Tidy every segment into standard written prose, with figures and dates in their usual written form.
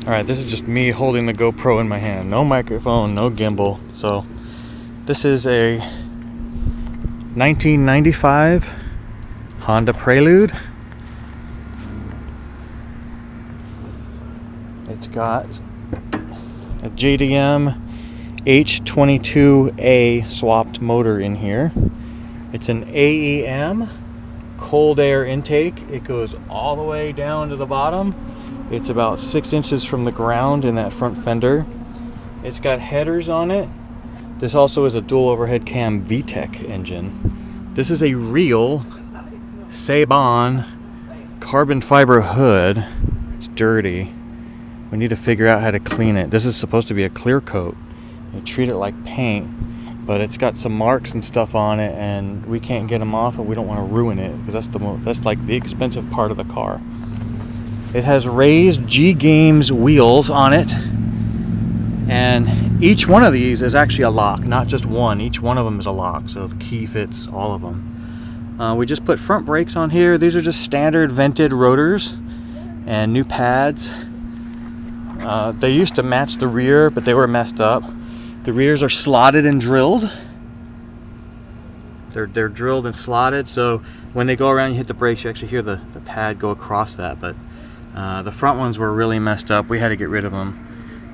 Alright, this is just me holding the GoPro in my hand. No microphone, no gimbal. So, this is a 1995 Honda Prelude. It's got a JDM H22A swapped motor in here. It's an AEM cold air intake. It goes all the way down to the bottom. It's about 6 inches from the ground in that front fender. It's got headers on it. This also is a dual overhead cam VTEC engine. This is a real Saban carbon fiber hood. It's dirty. We need to figure out how to clean it. This is supposed to be a clear coat. They treat it like paint, but it's got some marks and stuff on it, and we can't get them off, and we don't want to ruin it because that's like the expensive part of the car. It has raised G Games wheels on it, and each one of these is actually a lock, not just one. Each one of them is a lock, so the key fits all of them. We just put front brakes on here. These are just standard vented rotors and new pads. They used to match the rear, but they were messed up. The rears are slotted and drilled. They're drilled and slotted, so when they go around, you hit the brakes, you actually hear the pad go across that. But the front ones were really messed up. We had to get rid of them,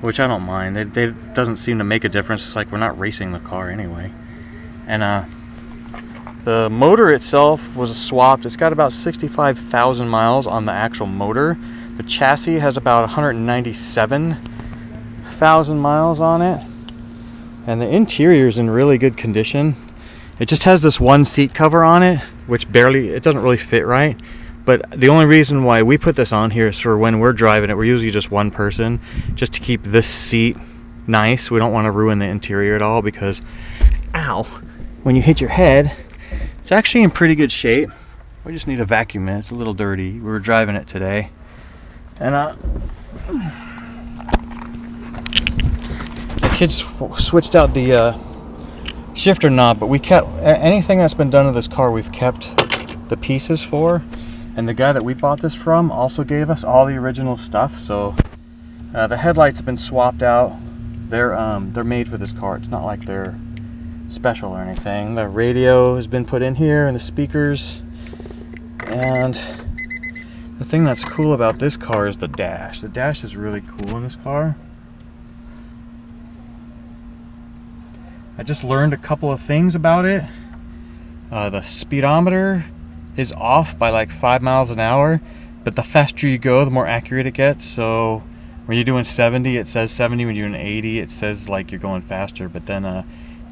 which I don't mind. It doesn't seem to make a difference. It's like we're not racing the car anyway. And the motor itself was swapped. It's got about 65,000 miles on the actual motor. The chassis has about 197,000 miles on it. And the interior is in really good condition. It just has this one seat cover on it, which it doesn't really fit right. But the only reason why we put this on here is for when we're driving it. We're usually just one person, just to keep this seat nice. We don't want to ruin the interior at all because, ow, when you hit your head, it's actually in pretty good shape. We just need to vacuum it. It's a little dirty. We were driving it today. And the kids switched out the shifter knob, but we kept anything that's been done to this car, we've kept the pieces for. And the guy that we bought this from also gave us all the original stuff. So the headlights have been swapped out. They're made for this car. It's not like they're special or anything. The radio has been put in here and the speakers. And the thing that's cool about this car is the dash. The dash is really cool in this car. I just learned a couple of things about it. The speedometer is off by like 5 miles an hour, but the faster you go, the more accurate it gets. So when you're doing 70, it says 70. When you're doing 80, it says like you're going faster. But then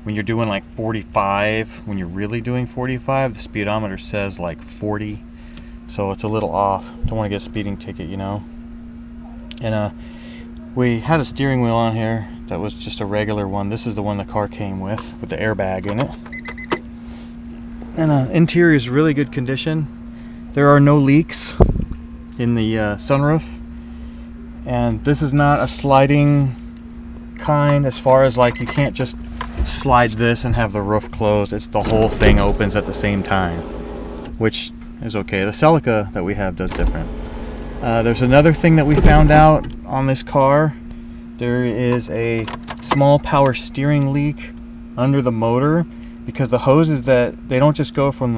when you're doing like 45, when you're really doing 45, the speedometer says like 40. So it's a little off. Don't want to get a speeding ticket, you know. And we had a steering wheel on here that was just a regular one. This is the one the car came with the airbag in it. And interior is really good condition. There are no leaks in the sunroof. And this is not a sliding kind, as far as like you can't just slide this and have the roof closed. It's the whole thing opens at the same time, which is okay. The Celica that we have does different. There's another thing that we found out on this car. There is a small power steering leak under the motor, because the hoses that they don't just go from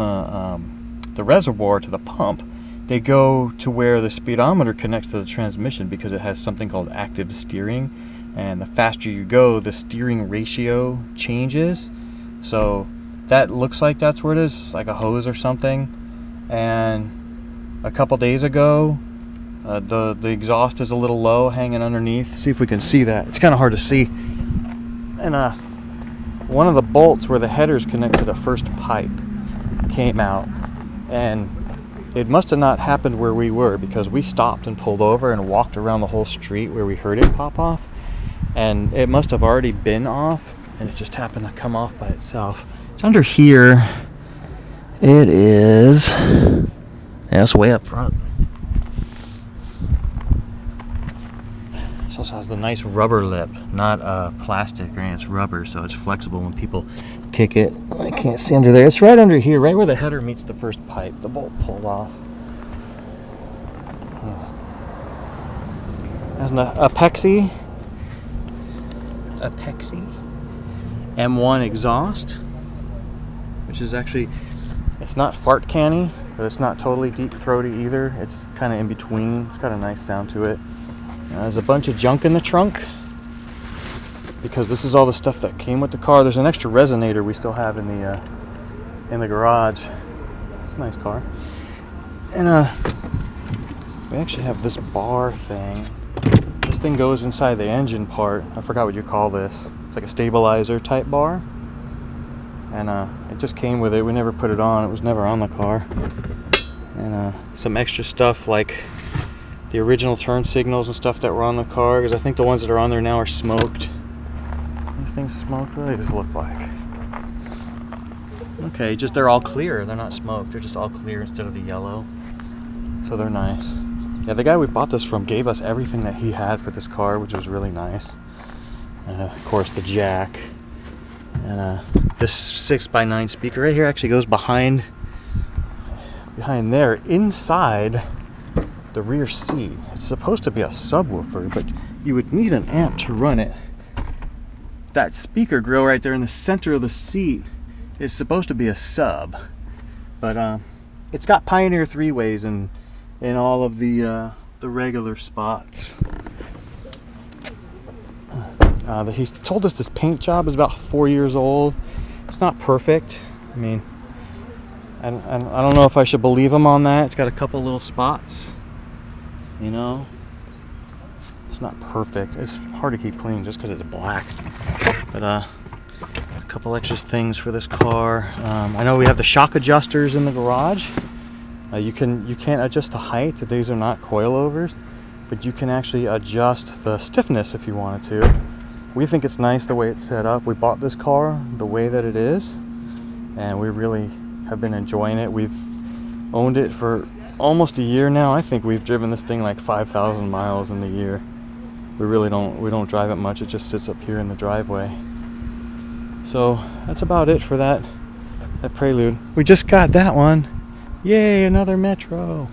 the reservoir to the pump, they go to where the speedometer connects to the transmission, because it has something called active steering, and the faster you go, the steering ratio changes. So that looks like that's where it is. It's like a hose or something. And a couple days ago, the exhaust is a little low, hanging underneath. See if we can see that. It's kind of hard to see. And one of the bolts where the headers connect to the first pipe came out, and it must have not happened where we were, because we stopped and pulled over and walked around the whole street where we heard it pop off, and it must have already been off, and it just happened to come off by itself. It's under here. It is, yeah, it's way up front. This also has the nice rubber lip, not plastic or anything. It's rubber, so it's flexible when people kick it. I can't see under there. It's right under here, right where the header meets the first pipe. The bolt pulled off. Has an Apexi M1 exhaust, which is actually, it's not fart canny, but it's not totally deep throaty either. It's kind of in between. It's got a nice sound to it. There's a bunch of junk in the trunk because this is all the stuff that came with the car. There's an extra resonator we still have in the garage. It's a nice car. And we actually have this bar thing. This thing goes inside the engine part. I forgot what you call this. It's like a stabilizer type bar. And it just came with it. We never put it on. It was never on the car. And some extra stuff like the original turn signals and stuff that were on the car, because I think the ones that are on there now are smoked. These things smoked? What do these look like? Okay, just they're all clear. They're not smoked. They're just all clear instead of the yellow. So they're nice. Yeah, the guy we bought this from gave us everything that he had for this car, which was really nice. Of course, the jack. And this 6x9 speaker right here actually goes behind there, inside the rear seat. It's supposed to be a subwoofer, but you would need an amp to run it. That speaker grill right there in the center of the seat is supposed to be a sub, but it's got Pioneer 3-ways in all of the regular spots. He's told us this paint job is about 4 years old. It's not perfect. I mean, I don't know if I should believe him on that. It's got a couple little spots, you know. It's not perfect. It's hard to keep clean just because it's black. But a couple extra things for this car. I know we have the shock adjusters in the garage. You can't adjust the height. These are not coilovers, but you can actually adjust the stiffness if you wanted to. We think it's nice the way it's set up. We bought this car the way that it is, and we really have been enjoying it. We've owned it for almost a year now. I think we've driven this thing like 5,000 miles in the year. We don't drive it much. It just sits up here in the driveway. So that's about it for that Prelude. We just got that one. Yay, another Metro.